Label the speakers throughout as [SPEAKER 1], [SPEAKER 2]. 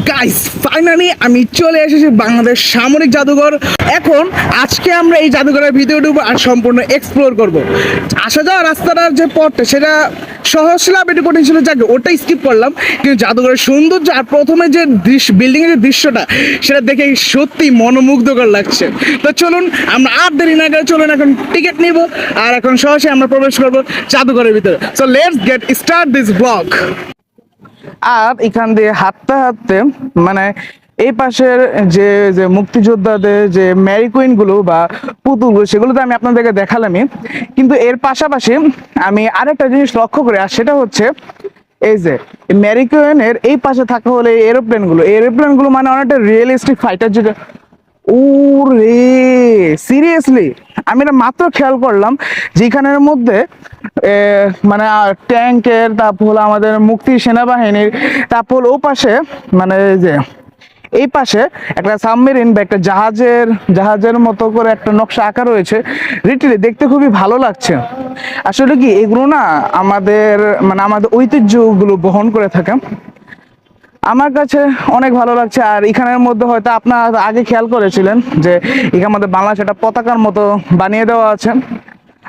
[SPEAKER 1] Guys, finally আমি চলে এসেছি বাংলাদেশ সামরিক জাদুঘর। এখন আজকে আমরা এই জাদুঘরের ভিতরে ঢুকবো আর সম্পূর্ণ এক্সপ্লোর করব। আসা যাওয়া রাস্তাটার যে পথটা সেটা সহজ ছিল, একটু কঠিন ছিল, যাকে ওটাই স্কিপ করলাম। কিন্তু জাদুঘরের সৌন্দর্য আর প্রথমে যে বিল্ডিং এর যে দৃশ্যটা সেটা দেখে সত্যি মনোমুগ্ধকর লাগছে। তো চলুন আমরা আর দেরি না করে চলুন এখন টিকিট নিব আর এখন সহজে আমরা প্রবেশ করবো জাদুঘরের ভিতরে। So let's get start this blog. আর এখান দিয়ে হাঁটতে হাঁটতে মানে এই পাশের যে যে মুক্তিযোদ্ধাদের যে ম্যারিকুইন গুলো বা পুতুলগুলো সেগুলো তো আমি আপনাদেরকে দেখালামই, কিন্তু এর পাশাপাশি আমি আরেকটা জিনিস লক্ষ্য করি, আর সেটা হচ্ছে এই যে ম্যারিকুইনের এই পাশে থাকা হলে এরোপ্লেন গুলো মানে অনেকটা রিয়েলিস্টিক ফাইটার যেটা। ওরে সিরিয়াসলি আমি এটা মাত্র খেয়াল করলাম যেখানের মধ্যে মানে ট্যাঙ্কের, তারপর হলো আমাদের মুক্তি সেনাবাহিনীর, তারপর ও পাশে মানে যে এই পাশে একটা সাবমেরিন বা একটা জাহাজের মতো করে একটা নকশা আঁকা রয়েছে। রিটেলি দেখতে খুবই ভালো লাগছে। আসলে কি এগুলো না আমাদের মানে আমাদের ঐতিহ্যগুলো বহন করে থাকে, আমার কাছে অনেক ভালো লাগছে। আর এখানের মধ্যে হয়তো আপনারা আগে খেয়াল করেছিলেন যে এখানে আমাদের বাংলাদেশ একটা পতাকার মতো বানিয়ে দেওয়া আছে,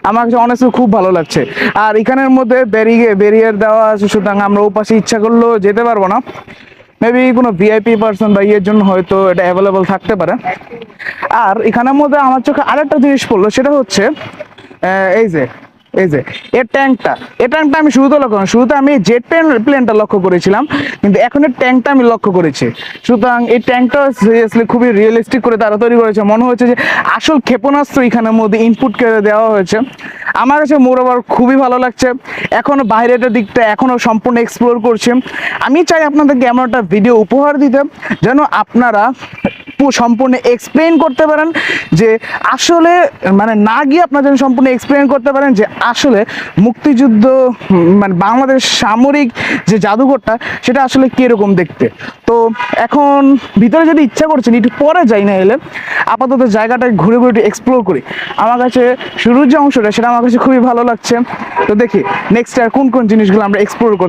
[SPEAKER 1] আমার কাছে অনেস্টলি খুব ভালো লাগছে। আর এখানের মধ্যে ব্যারিয়ার দেওয়া আছে, সুতরাং আমরা ও পাশে ইচ্ছা করলেও যেতে পারবো না। মেবি কোনো ভিআইপি পার্সন বা ইয়ের জন্য হয়তো এটা অ্যাভেলেবল থাকতে পারে। আর এখানের মধ্যে আমার চোখে আরেকটা জিনিস পড়লো, সেটা হচ্ছে এই যে এর ট্যাঙ্কটা আমি শুরুতে আমি জেট প্লেনটা লক্ষ্য করেছিলাম, কিন্তু এখন এর ট্যাঙ্কটা আমি লক্ষ্য করেছি। সুতরাং এই ট্যাঙ্কটা সিরিয়াসলি খুবই রিয়েলিস্টিক করে তারা তৈরি করেছে, মনে হচ্ছে যে আসল ক্ষেপণাস্ত্র এখানের মধ্যে ইনপুট করে দেওয়া হয়েছে। আমার কাছে মোরওভার খুবই ভালো লাগছে। এখনো বাইরের দিকটা এখনো সম্পূর্ণ এক্সপ্লোর করছি। আমি চাই আপনাদেরকে এমন একটা ভিডিও উপহার দিতে যেন আপনারা সম্পূর্ণ এক্সপ্লেইন করতে পারেন যে আসলে মানে না গিয়ে আপনারা যেন সম্পূর্ণ এক্সপ্লেইন করতে পারেন যে আসলে মুক্তিযুদ্ধ মানে বাংলাদেশ সামরিক যে জাদুঘরটা সেটা আসলে কিরকম দেখতে। তো এখন ভিতরে যদি ইচ্ছা করছেন একটু পরে যাই, না এলে আপাতত জায়গাটা ঘুরে ঘুরে একটু এক্সপ্লোর করি। আমার কাছে শুরুর যে অংশটা সেটা আমার কাছে খুবই ভালো লাগছে। তো দেখি নেক্সট কোন কোন জিনিসগুলো আমরা এক্সপ্লোর করতে